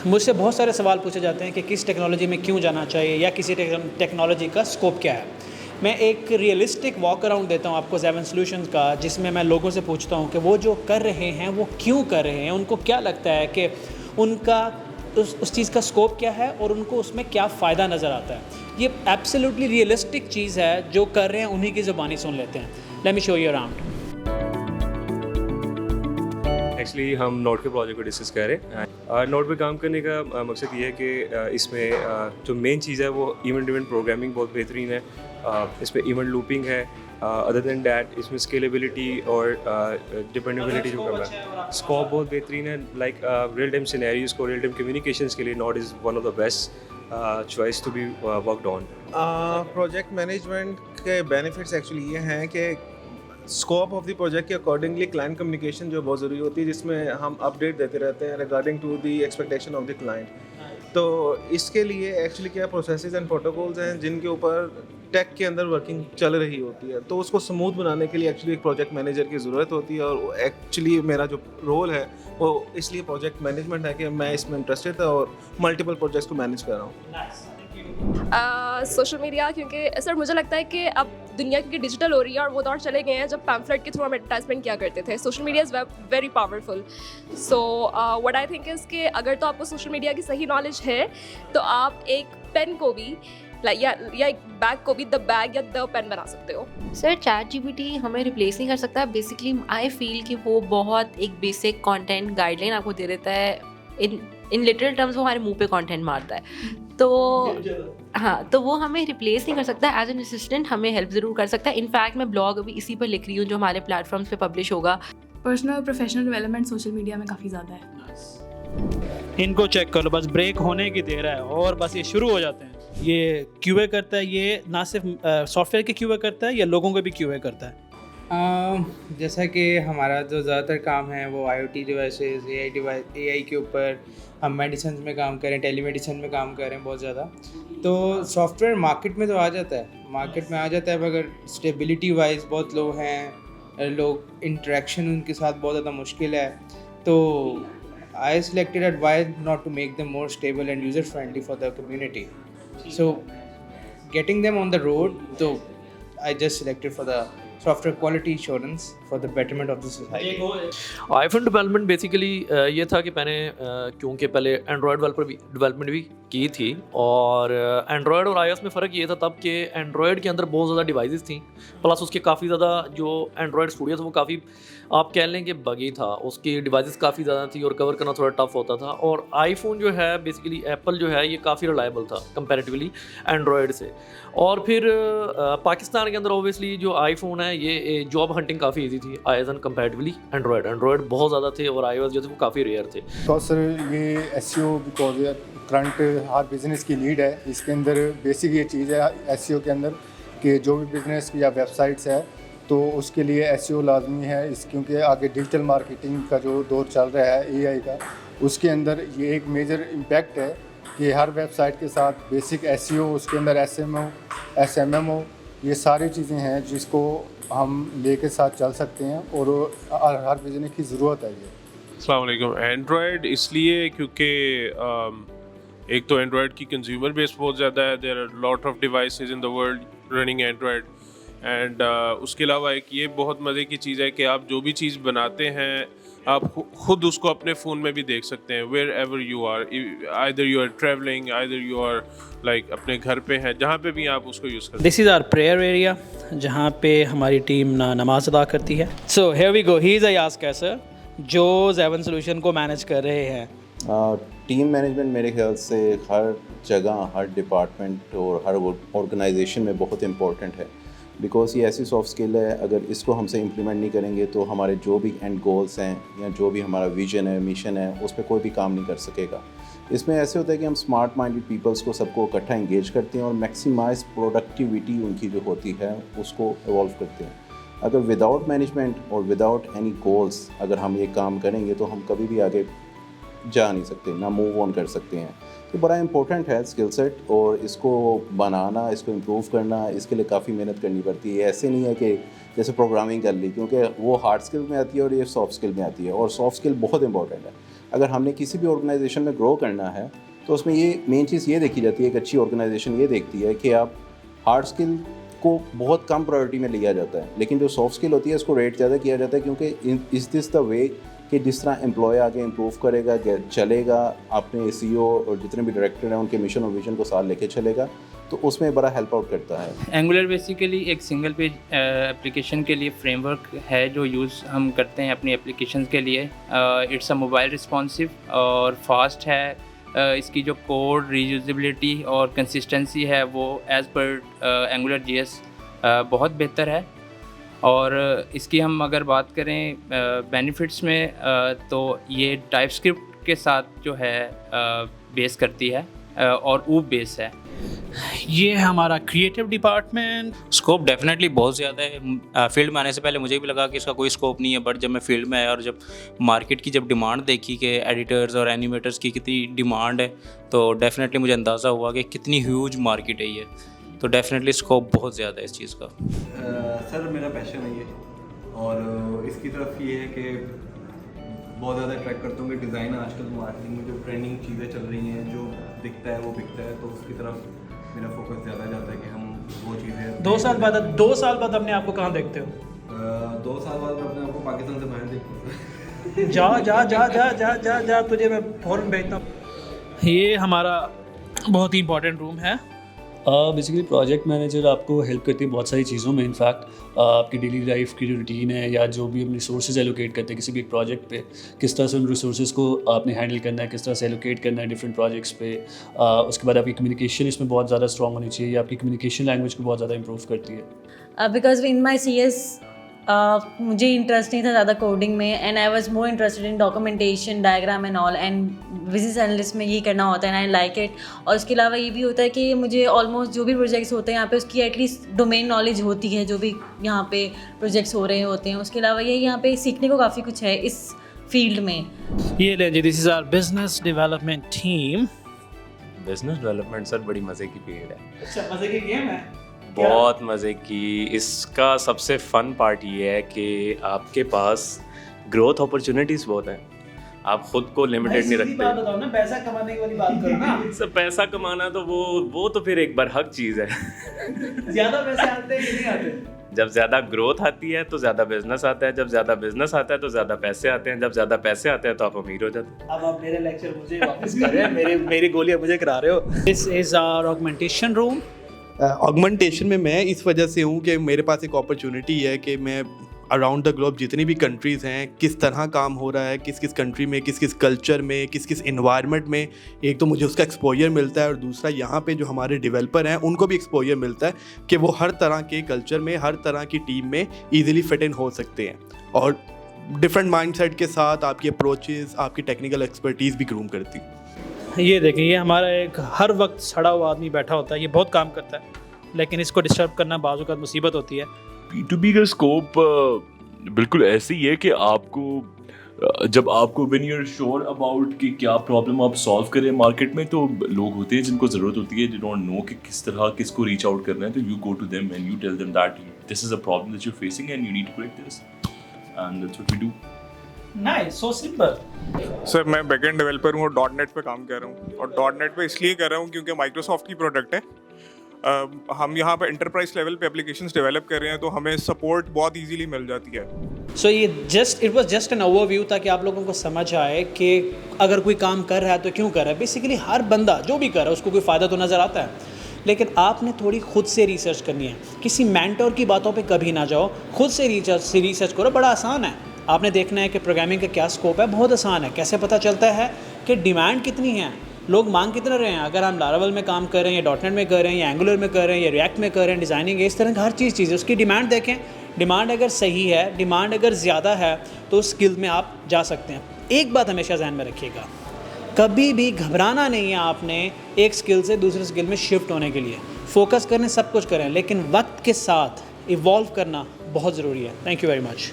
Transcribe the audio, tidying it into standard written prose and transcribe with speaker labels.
Speaker 1: मुझसे बहुत सारे सवाल पूछे जाते हैं कि किस टेक्नोलॉजी में क्यों जाना चाहिए या किसी टेक्नोलॉजी का स्कोप क्या है। मैं एक रियलिस्टिक वॉक अराउंड देता हूँ आपको ज़ेवन सॉल्यूशंस का, जिसमें मैं लोगों से पूछता हूँ कि वो जो कर रहे हैं वो क्यों कर रहे हैं, उनको क्या लगता है कि उनका उस चीज़ का स्कोप क्या है और उनको उसमें क्या फ़ायदा नज़र आता है। ये एब्सोल्युटली रियलिस्टिक चीज़ है, जो कर रहे हैं उन्हीं की ज़ुबानी सुन लेते हैं। Let me show you around.
Speaker 2: Actually हम नोट के प्रोजेक्ट को डिस्कस कर रहे हैं। नोट पे काम करने का मकसद ये है कि इसमें जो मेन चीज़ है वो इवेंट ड्रिवन प्रोग्रामिंग बहुत बेहतरीन है। इसमें इवेंट लूपिंग है। अदर देन दैट इसमें स्केलेबिलिटी और डिपेंडेबिलिटी जो कम है, स्कोप बहुत बेहतरीन है। लाइक रियल टाइम सिनेरियोज को रियल टाइम कम्युनिकेशंस के लिए Node is one of the best choice to be worked on.
Speaker 3: Project management के बेनिफिट्स एक्चुअली ये हैं कि स्कोप ऑफ द प्रोजेक्ट के अकॉर्डिंगली क्लाइंट कम्युनिकेशन जो बहुत ज़रूरी होती है, जिसमें हम अपडेट देते रहते हैं regarding to the expectation of the client. तो इसके लिए एक्चुअली क्या प्रोसेसेस एंड प्रोटोकॉल्स हैं जिनके ऊपर टेक के अंदर वर्किंग चल रही होती है, तो उसको स्मूथ बनाने के लिए एक्चुअली एक प्रोजेक्ट मैनेजर की ज़रूरत होती है। और एक्चुअली मेरा जो रोल है वो इसलिए प्रोजेक्ट मैनेजमेंट है कि मैं इसमें इंटरेस्टेड था और मल्टीपल प्रोजेक्ट्स को मैनेज कर रहा हूँ।
Speaker 4: सोशल मीडिया, क्योंकि सर मुझे लगता है कि अब दुनिया क्योंकि डिजिटल हो रही है और वो दौर चले गए हैं जब पैम्फलेट के थ्रू हम एडवर्टाइजमेंट किया करते थे। Social media is very powerful. So what I think is कि अगर तो आपको सोशल मीडिया की सही नॉलेज है तो आप एक पेन को भी या एक बैग को भी द बैग या द पेन बना सकते हो।
Speaker 5: सर ChatGPT हमें रिप्लेस नहीं कर सकता। बेसिकली आई फील कि वो बहुत एक बेसिक कंटेंट गाइडलाइन आपको दे देता है। इन लिटरल टर्म्स वो हमारे मुंह पे कंटेंट मारता है। तो हाँ, तो वो हमें रिप्लेस नहीं कर सकता। एज एन असिस्टेंट हमें हेल्प ज़रूर कर सकता है। इनफैक्ट मैं ब्लॉग अभी इसी पर लिख रही हूँ जो हमारे प्लेटफॉर्म्स पे पब्लिश होगा।
Speaker 6: पर्सनल और प्रोफेशनल डेवलपमेंट सोशल मीडिया में काफ़ी ज़्यादा है।
Speaker 1: इनको चेक कर लो, बस ब्रेक होने की देर है और बस ये शुरू हो जाते हैं। ये क्यूए करता है, ये ना सिर्फ सॉफ्टवेयर के क्यूए करता है, ये लोगों के भी क्यूए करता है।
Speaker 7: जैसा कि हमारा जो ज़्यादातर काम है वो IoT डिवाइसेस, AI के ऊपर, हम मेडिसिन में काम करें, टेलीमेडिसिन में काम कर रहे हैं बहुत ज़्यादा। तो सॉफ्टवेयर मार्केट में तो आ जाता है, मगर स्टेबिलिटी वाइज बहुत लो हैं, लोग इंटरेक्शन उनके साथ बहुत ज़्यादा मुश्किल है। तो आई selected at why not to make them more stable and user friendly for the community. So getting them on the road, so I just selected for the software quality assurance for the betterment of the society.
Speaker 8: IPhone development basically ये था कि मैंने क्योंकि पहले Android development भी की थी, और एंड्रॉयड और iOS में फ़र्क ये था तब कि एंड्रॉयड के अंदर बहुत ज़्यादा डिवाइसेस थी, प्लस उसके काफ़ी ज़्यादा जो एंड्रॉयड स्टूडियो था वो काफ़ी आप कह लें कि बगी था, उसकी डिवाइसेस काफ़ी ज़्यादा थी और कवर करना थोड़ा टफ होता था। और आईफोन जो है बेसिकली एप्पल जो है ये काफ़ी रिलायबल था कंपैरेटिवली एंड्रॉयड से। और फिर पाकिस्तान के अंदर ओबियसली जो आईफोन है ये जॉब हंटिंग काफ़ी ईजी थी एज एन कंपैरेटिवली एंड्रॉयड बहुत ज़्यादा थे और iOS जो थे वो काफ़ी रेयर थे।
Speaker 9: तो सर ये SEO because current her business की नीड है। इसके अंदर बेसिक ये चीज़ है SEO के अंदर कि जो भी बिज़नेस या वेबसाइट्स है तो उसके लिए SEO लाजमी है। क्योंकि आगे डिजिटल मार्केटिंग का जो दौर चल रहा है AI का, उसके अंदर ये एक मेजर इम्पैक्ट है कि हर वेबसाइट के साथ बेसिक SEO, उसके अंदर SMO, SMMO, ये सारी चीज़ें हैं जिसको हम लेके साथ चल सकते हैं और हर बिजनेस की ज़रूरत है ये।
Speaker 10: अस्सलाम वालेकुम। एंड्रॉयड इसलिए क्योंकि एक तो एंड्रॉयड की कंज्यूमर बेस बहुत ज़्यादा है, there are lot of devices in the world running Android, and उसके अलावा एक ये बहुत मज़े की चीज़ है कि आप जो भी चीज़ बनाते हैं आप खुद उसको अपने फ़ोन में भी देख सकते हैं, wherever you are, either you are travelling, either you are like अपने घर पे हैं, जहाँ पे भी आप उसको यूज़ करते हैं।
Speaker 1: This is our prayer area जहाँ पे हमारी टीम नमाज अदा करती है। So here we go, he is Ayaz Kaiser जो ज़ेवन सॉल्यूशन को मैनेज कर रहे हैं।
Speaker 11: टीम मैनेजमेंट मेरे ख्याल से हर जगह, हर डिपार्टमेंट और हर ऑर्गेनाइजेशन में बहुत इम्पोर्टेंट है, बिकॉज ये ऐसी सॉफ्ट स्किल है, अगर इसको हमसे इम्प्लीमेंट नहीं करेंगे तो हमारे जो भी एंड गोल्स हैं या जो भी हमारा विजन है, मिशन है, उस पर कोई भी काम नहीं कर सकेगा। इसमें ऐसे होता है कि हम स्मार्ट माइंडेड पीपल्स को सबको इकट्ठा इंगेज करते हैं और मैक्सिमाइज प्रोडक्टिविटी उनकी जो होती है उसको इवॉल्व करते हैं। अगर विदाउट मैनेजमेंट और विदाउट एनी गोल्स अगर हम ये काम करेंगे तो हम कभी भी आगे जा नहीं सकते, ना मूव ऑन कर सकते हैं। तो बड़ा इंपॉर्टेंट है स्किल सेट, और इसको बनाना, इसको इम्प्रूव करना, इसके लिए काफ़ी मेहनत करनी पड़ती है। ऐसे नहीं है कि जैसे प्रोग्रामिंग कर ली, क्योंकि वो हार्ड स्किल में आती है और ये सॉफ्ट स्किल में आती है, और सॉफ्ट स्किल बहुत इंपॉर्टेंट है। अगर हमने किसी भी ऑर्गेनाइजेशन में ग्रो करना है तो उसमें ये मेन चीज़ ये देखी जाती है, एक अच्छी ऑर्गेनाइजेशन ये देखती है कि आप हार्ड स्किल को बहुत कम प्रायोरिटी में लिया जाता है, लेकिन जो सॉफ्ट स्किल होती है इसको रेट ज़्यादा किया जाता है, क्योंकि इज़ दिस द वे कि जिस तरह एम्प्लॉय आगे इम्प्रूव करेगा, चलेगा, अपने CEO और जितने भी डायरेक्टर हैं उनके मिशन और विजन को साथ लेके चलेगा, तो उसमें बड़ा हेल्प आउट करता है।
Speaker 12: एंगुलर बेसिकली एक सिंगल पेज एप्लीकेशन के लिए फ्रेमवर्क है जो यूज़ हम करते हैं अपनी एप्लीकेशन के लिए। इट्स अ मोबाइल रिस्पॉन्सिव और फास्ट है। इसकी जो कोड रीयूजेबिलिटी और कंसिस्टेंसी है वो एज़ पर एंगुलर JS बहुत बेहतर है। और इसकी हम अगर बात करें बेनिफिट्स में तो ये टाइपस्क्रिप्ट के साथ जो है बेस करती है और ऊब बेस है।
Speaker 1: ये हमारा क्रिएटिव डिपार्टमेंट।
Speaker 13: स्कोप डेफिनेटली बहुत ज़्यादा है। फील्ड में आने से पहले मुझे भी लगा कि इसका कोई स्कोप नहीं है, बट जब मैं फील्ड में आया और जब मार्केट की जब डिमांड देखी कि एडिटर्स और एनिमेटर्स की कितनी डिमांड है, तो डेफिनेटली मुझे अंदाज़ा हुआ कि कितनी ह्यूज मार्केट है ये। तो डेफिनेटली स्कोप बहुत ज़्यादा है इस चीज़ का।
Speaker 14: सर मेरा पैशन है ये, और इसकी तरफ ये है कि बहुत ज़्यादा ट्रैक करता हूँ कि डिज़ाइन आजकल मार्केटिंग में जो ट्रेंडिंग चीज़ें चल रही हैं, जो दिखता है वो बिकता है, तो उसकी तरफ मेरा फोकस ज़्यादा जाता है कि हम वो चीज़ें।
Speaker 1: 2 साल बाद अपने आप को कहाँ देखते हो?
Speaker 14: 2 साल बाद मैं अपने आप को पाकिस्तान से बाहर देखता हूँ।
Speaker 1: जा जा जा जा जा जा जा तुझे मैं फ़ौरन भेजता हूँ। ये हमारा बहुत ही इंपॉर्टेंट रूम है।
Speaker 15: बेसिकली प्रोजेक्ट मैनेजर आपको हेल्प करती है बहुत सारी चीज़ों में। इनफैक्ट आपकी डेली लाइफ की जो रूटीन है या जो भी हम रिसोर्सेज एलोकेट करते हैं किसी भी एक प्रोजेक्ट पे, किस तरह से उन रिसोर्सेज को आपने हैंडल करना है, किस तरह से एलोकेट करना है डिफरेंट प्रोजेक्ट्स पे। उसके बाद आपकी कम्युनिकेशन इसमें बहुत ज़्यादा स्ट्रॉन्ग होनी चाहिए, आपकी कम्युनिकेशन लैंग्वेज को बहुत ज़्यादा इंप्रूव करती है।
Speaker 16: बिकॉज इन माई CS मुझे इंटरेस्ट नहीं था ज़्यादा कोडिंग में, and I was more interested in documentation, diagram and all, and business analyst में यही करना होता है एंड आई लाइक इट। और उसके अलावा ये भी होता है कि मुझे ऑलमोस्ट जो भी प्रोजेक्ट्स होते हैं यहाँ पे उसकी एटलीस्ट डोमेन नॉलेज होती है, जो भी यहाँ पे प्रोजेक्ट्स हो रहे होते हैं। उसके अलावा ये यहाँ पे सीखने को काफ़ी कुछ है इस फील्ड में।
Speaker 1: ये ले जी, this is our business development team.
Speaker 2: Business development sir बड़ी मज़े की फील्ड है।
Speaker 1: अच्छा, मज़े की गेम है,
Speaker 2: बहुत मज़े की। इसका सबसे फ़न पार्ट ये है कि आपके पास ग्रोथ अपॉर्चुनिटीज़ बहुत हैं, आप खुद को लिमिटेड नहीं रखते।
Speaker 1: बात बताओ ना, पैसा कमाने की वाली बात करो ना।
Speaker 2: सर पैसा कमाना तो वो तो फिर एक बरहक चीज़ है।
Speaker 1: ज़्यादा पैसे आते हैं कि नहीं आते?
Speaker 2: जब ज़्यादा ग्रोथ आती है तो ज़्यादा बिजनेस आता है, जब ज़्यादा बिजनेस आता है तो ज़्यादा पैसे आते हैं, जब ज़्यादा पैसे आते हैं तो आप अमीर हो जाते हैं।
Speaker 1: अब आप मेरे लेक्चर मुझे वापस कर रहे हैं, मेरी गोलियां मुझे करा रहे हो। This is our augmentation room.
Speaker 17: Augmentation में मैं इस वजह से हूँ कि मेरे पास एक अपॉर्चुनिटी है कि मैं अराउंड द ग्लोब जितनी भी कंट्रीज़ हैं, किस तरह काम हो रहा है, किस किस कंट्री में, किस किस कल्चर में, किस किस इन्वायरमेंट में, एक तो मुझे उसका एक्सपोजर मिलता है और दूसरा यहाँ पे जो हमारे डेवलपर हैं उनको भी एक्सपोजर मिलता है कि वो हर तरह के कल्चर में, हर तरह की टीम में ईजिली फिट इन हो सकते हैं और डिफरेंट माइंडसेट के साथ आपकी अप्रोचेज़, आपकी टेक्निकल एक्सपर्टीज़ भी ग्रूम करती है।
Speaker 1: ये देखें, ये हमारा एक हर वक्त सड़ा हुआ आदमी बैठा होता है, ये बहुत काम करता है, लेकिन इसको डिस्टर्ब करना बाज़ औक़ात मुसीबत होती है।
Speaker 18: B2B का स्कोप बिल्कुल ऐसे ही है कि आपको जब आपको when you are sure about कि क्या प्रॉब्लम आप सॉल्व करें मार्केट में, तो लोग होते हैं जिनको ज़रूरत होती है, दे डोंट नो कि किस तरह किसको रीच आउट करना है, तो you go to them and you tell them that this is a problem that you are facing and you need to correct this, and that's what we do.
Speaker 1: Nice, so simple.
Speaker 19: Sir मैं backend developer हूँ और .NET पे काम कर रहा हूँ, और .NEट पे इसलिए कर रहा हूँ क्योंकि माइक्रोसॉफ्ट की प्रोडक्ट है। हम यहाँ पे एंटरप्राइज लेवल पे एप्लीकेशंस डेवलप कर रहे हैं, तो हमें सपोर्ट बहुत इजीली मिल जाती है।
Speaker 1: सो ये it was just an overview ताकि आप लोगों को समझ आए कि अगर कोई काम कर रहा है तो क्यों कर रहा है। बेसिकली हर बंदा जो भी कर रहा है उसको कोई फ़ायदा तो नज़र आता है, लेकिन आपने थोड़ी खुद से रिसर्च करनी है। किसी मेंटर की बातों पे कभी ना जाओ, खुद से रिसर्च करो। बड़ा आसान है, आपने देखना है कि प्रोग्रामिंग का क्या स्कोप है, बहुत आसान है। कैसे पता चलता है कि डिमांड कितनी है, लोग मांग कितना रहे हैं। अगर हम लारावेल में काम कर रहे हैं या .NET में कर रहे हैं या एंगुलर में कर रहे हैं या रिएक्ट में कर रहे हैं, डिज़ाइनिंग, इस तरह की हर चीज़ है, उसकी डिमांड देखें। डिमांड अगर सही है, डिमांड अगर ज़्यादा है, तो स्किल में आप जा सकते हैं। एक बात हमेशा ध्यान में रखिएगा, कभी भी घबराना नहीं है आपने एक स्किल से दूसरे स्किल में शिफ्ट होने के लिए। फोकस करें, सब कुछ करें, लेकिन वक्त के साथ इवॉल्व करना बहुत ज़रूरी है। Thank you very much.